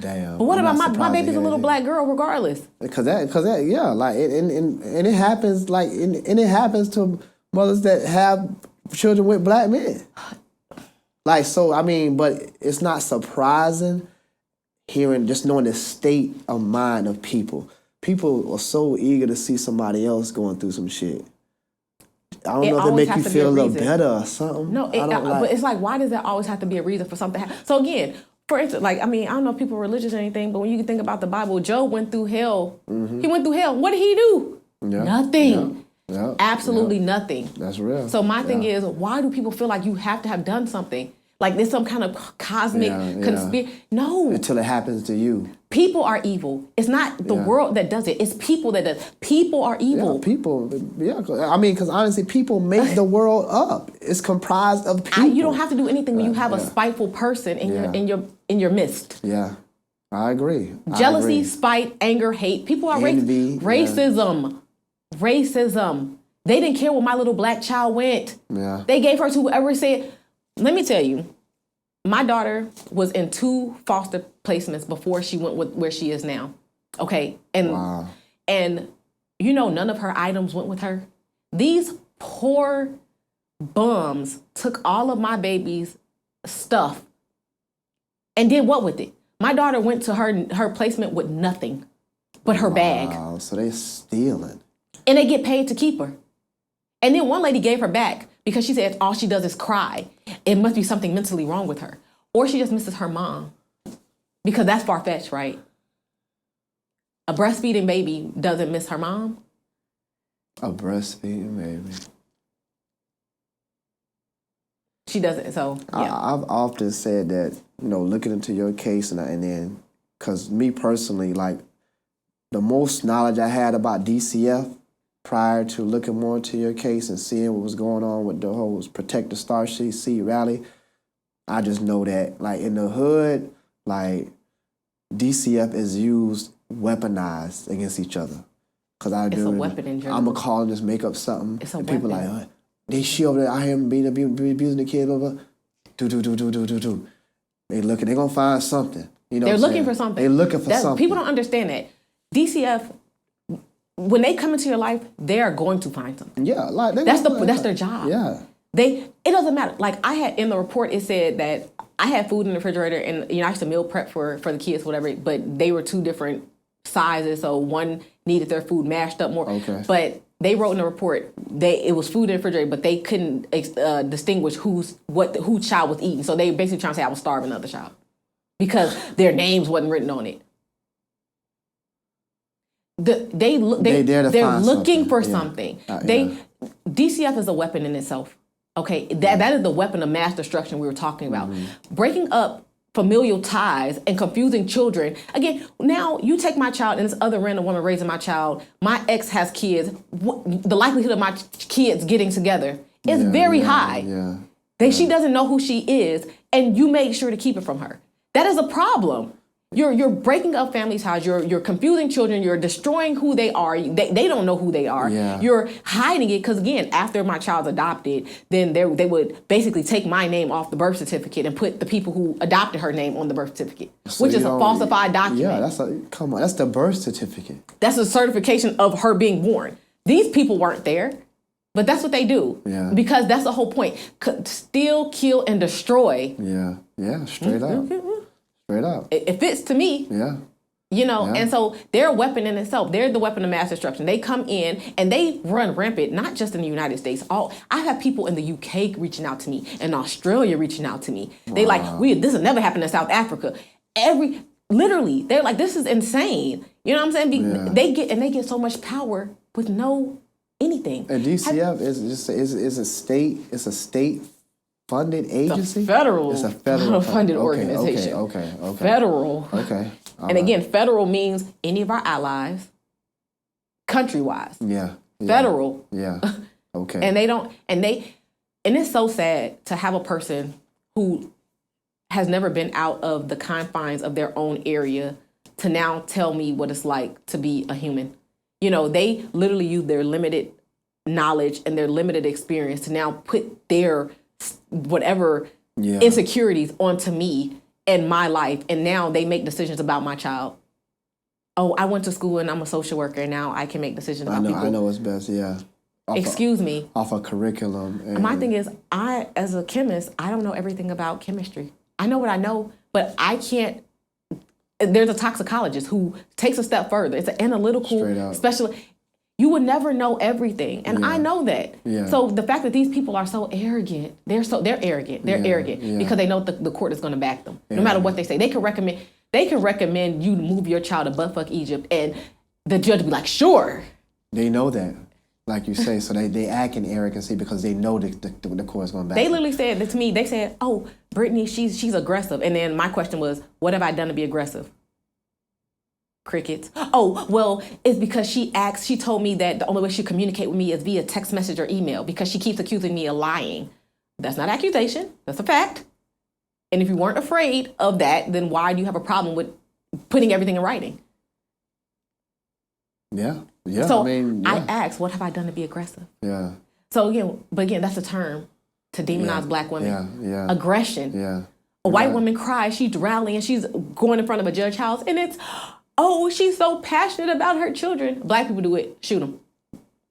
Damn. But what about my baby's a little black girl regardless? Because yeah, like, and it happens, like, and it happens to mothers that have children with black men. Like, so, I mean, but it's not surprising just knowing the state of mind of people. People are so eager to see somebody else going through some shit. I don't know if it make you feel a little better or something. No, but it's like, why does that always have to be a reason for something to happen? So again, for instance, like, I mean, I don't know if people are religious or anything, but when you think about the Bible, Job went through hell. Mm-hmm. He went through hell. What did he do? Yeah. Nothing. Yeah. Absolutely nothing. That's real. So my thing is, why do people feel like you have to have done something? Like there's some kind of cosmic conspiracy. No. Until it happens to you. People are evil. It's not the world that does it. It's people that does. People are evil. Yeah, people. Yeah. I mean, because honestly, people make the world up. It's comprised of people. You don't have to do anything when you have a spiteful person in your midst. Yeah. I agree. Jealousy, spite, anger, hate. People are envy, racism. Racism. They didn't care where my little black child went. Yeah. They gave her to whoever said. Let me tell you, my daughter was in 2 foster placements before she went with where she is now. Okay. And you know, none of her items went with her. These poor bums took all of my baby's stuff and did what with it? My daughter went to her placement with nothing but her bag. Wow, so they stealing. And they get paid to keep her. And then one lady gave her back because she said all she does is cry. It must be something mentally wrong with her. Or she just misses her mom. Because that's far-fetched, right? A breastfeeding baby doesn't miss her mom. A breastfeeding baby. She doesn't, so, yeah. I've often said that, you know, looking into your case and then, because me personally, like, the most knowledge I had about DCF prior to looking more into your case and seeing what was going on with the whole Protect the Starseed rally, I just know that, like, in the hood, like, DCF is used, weaponized against each other. Because it's a weapon in general. I'm going to call and just make up something. It's a and weapon. People like, they shit over there, I hear them abusing the kid, blah, blah. Do. They looking, they going to find something. You know They're looking for something. They're looking for something. People don't understand that. DCF, when they come into your life, they are going to find something. Yeah, like that's their job. Yeah. It doesn't matter. Like I had in the report, it said that I had food in the refrigerator, and I used to meal prep for the kids, whatever. But they were 2 different sizes, so one needed their food mashed up more. Okay. But they wrote in the report it was food in the refrigerator, but they couldn't distinguish who child was eating. So they basically trying to say I was starving another child because their names wasn't written on it. They're looking for something. DCF is a weapon in itself. Okay, that is the weapon of mass destruction we were talking about. Mm-hmm. Breaking up familial ties and confusing children. Again, now you take my child and this other random woman raising my child. My ex has kids. The likelihood of my kids getting together is very high. Yeah. She doesn't know who she is, and you make sure to keep it from her. That is a problem. You're breaking up family ties. You're confusing children. You're destroying who they are. They don't know who they are. Yeah. You're hiding it because, again, after my child's adopted, then they would basically take my name off the birth certificate and put the people who adopted her name on the birth certificate, which is a falsified document. Yeah, that's the birth certificate. That's a certification of her being born. These people weren't there, but that's what they do. Yeah. Because that's the whole point. Steal, kill, and destroy. Yeah, straight up. Straight up. It fits to me. Yeah. And so they're a weapon in itself. They're the weapon of mass destruction. They come in and they run rampant, not just in the United States. I have people in the UK reaching out to me, and Australia reaching out to me. They this has never happened in South Africa. Literally, they're like, this is insane. You know what I'm saying? They get so much power with no anything. And DCF is a state funded agency? It's a federal funded organization. Okay. Federal. Okay. And again, federal means any of our allies, country-wise. Yeah. Federal. Yeah. Okay. and it's so sad to have a person who has never been out of the confines of their own area to now tell me what it's like to be a human. They literally use their limited knowledge and their limited experience to now put their whatever insecurities onto me in my life, and now they make decisions about my child. Oh, I went to school and I'm a social worker, and now I can make decisions about people. I know what's best, yeah. Excuse me. Off a curriculum. My thing is, I, as a chemist, I don't know everything about chemistry. I know what I know, but I can't. There's a toxicologist who takes a step further. It's an analytical specialist. You would never know everything, and I know that. Yeah. So the fact that these people are so arrogant, they're arrogant. They're arrogant because they know the court is going to back them, no matter what they say. They can recommend you to move your child to buttfuck Egypt, and the judge will be like, sure. They know that, like you say, so they act in arrogancy because they know the court is going to back them. They literally said that to me. They said, "Oh, Brittany, she's aggressive," and then my question was, "What have I done to be aggressive?" Crickets. Oh, well, it's because she told me that the only way she communicate with me is via text message or email because she keeps accusing me of lying. That's not accusation. That's a fact. And if you weren't afraid of that, then why do you have a problem with putting everything in writing? Yeah. Yeah. So I asked, what have I done to be aggressive? Yeah. So again, that's a term to demonize black women. Yeah. Yeah. Aggression. Yeah. A white woman cries, she's rallying, she's going in front of a judge's house, and it's, oh, she's so passionate about her children. Black people do it, shoot them.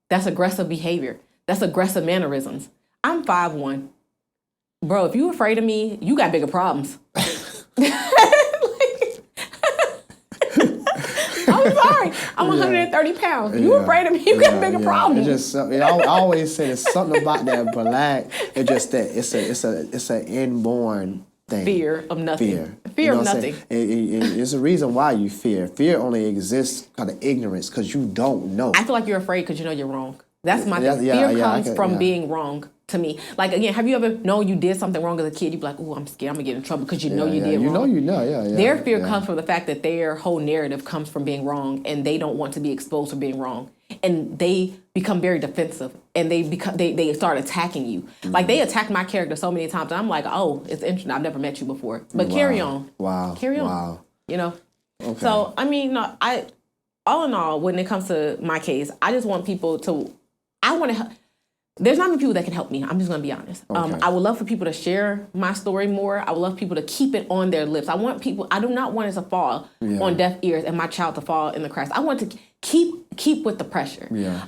That's aggressive behavior. That's aggressive mannerisms. I'm 5'1". Bro, if you afraid of me, you got bigger problems. I'm sorry. I'm 130 pounds. You afraid of me, you got bigger problems. It's just, I always say there's something about that black. It's just that it's an inborn thing. Fear of nothing. Fear of nothing. It's a reason why you fear. Fear only exists kind of ignorance because you don't know. I feel like you're afraid because you know you're wrong. That's my thing. Fear comes from being wrong to me. Like, again, have you ever known you did something wrong as a kid? You'd be like, oh, I'm scared. I'm going to get in trouble because you know you did wrong. Their fear comes from the fact that their whole narrative comes from being wrong, and they don't want to be exposed for being wrong. And they become very defensive, and they start attacking you. Mm-hmm. Like, they attacked my character so many times, and I'm like, oh, it's interesting. I've never met you before. But carry on. Wow. Carry on. Wow. You know? Okay. So, I mean, all in all, when it comes to my case, I just want people to, there's not many people that can help me. I'm just going to be honest. Okay. I would love for people to share my story more. I would love people to keep it on their lips. I do not want it to fall on deaf ears and my child to fall in the cracks. I want to keep with the pressure. Yeah.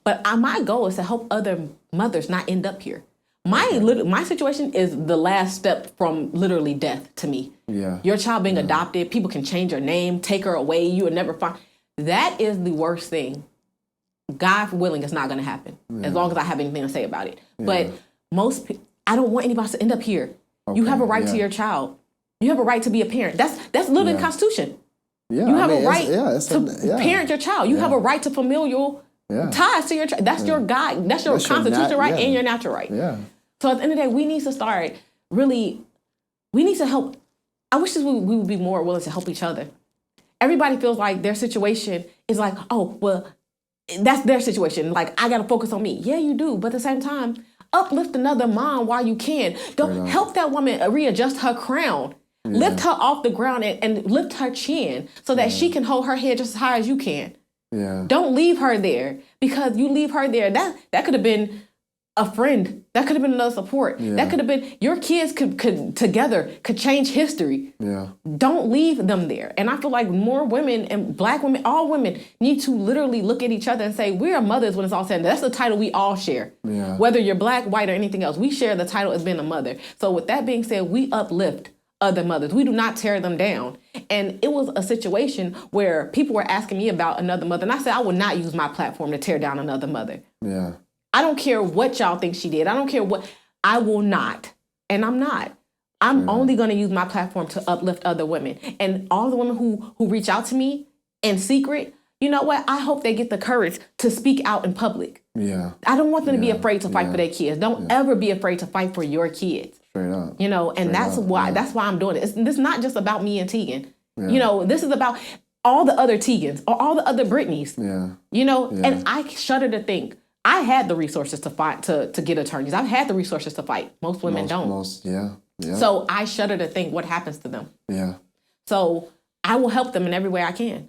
But my goal is to help other mothers not end up here. My situation is the last step from literally death to me. Yeah. Your child being adopted, people can change her name, take her away, you would never find. That is the worst thing. God willing, it's not going to happen as long as I have anything to say about it. But I don't want anybody to end up here. Okay. You have a right to your child. You have a right to be a parent. That's living in the Constitution. Yeah, you have a right to parent your child. You have a right to familial ties to your child. That's your God. That's your constitutional right and your natural right. Yeah. So at the end of the day, we need to start we need to help. I wish we would be more willing to help each other. Everybody feels like their situation is like, oh, well, that's their situation. Like, I got to focus on me. Yeah, you do. But at the same time, uplift another mom while you can. Don't help that woman readjust her crown. Yeah. Lift her off the ground and lift her chin so that she can hold her head just as high as you can. Yeah. Don't leave her there, because you leave her there. That could have been a friend. That could have been another support. Yeah. That could have been your kids could together change history. Yeah. Don't leave them there. And I feel like more women and black women, all women, need to literally look at each other and say, we are mothers when it's all said and done. That's the title we all share. Yeah. Whether you're black, white, or anything else, we share the title as being a mother. So with that being said, we uplift other mothers. We do not tear them down. And it was a situation where people were asking me about another mother. And I said, I will not use my platform to tear down another mother. Yeah. I don't care what y'all think she did. I don't care what. I will not. And I'm not. I'm only going to use my platform to uplift other women. And all the women who reach out to me in secret, you know what? I hope they get the courage to speak out in public. Yeah. I don't want them to be afraid to fight for their kids. Don't ever be afraid to fight for your kids. Straight up. You know, and that's why I'm doing it. This is not just about me and Teigan. Yeah. You know, this is about all the other Teigans or all the other Brittany's. Yeah. You know, and I shudder to think. I had the resources to fight to get attorneys. I've had the resources to fight. Most women don't. Yeah. So I shudder to think what happens to them. Yeah. So I will help them in every way I can.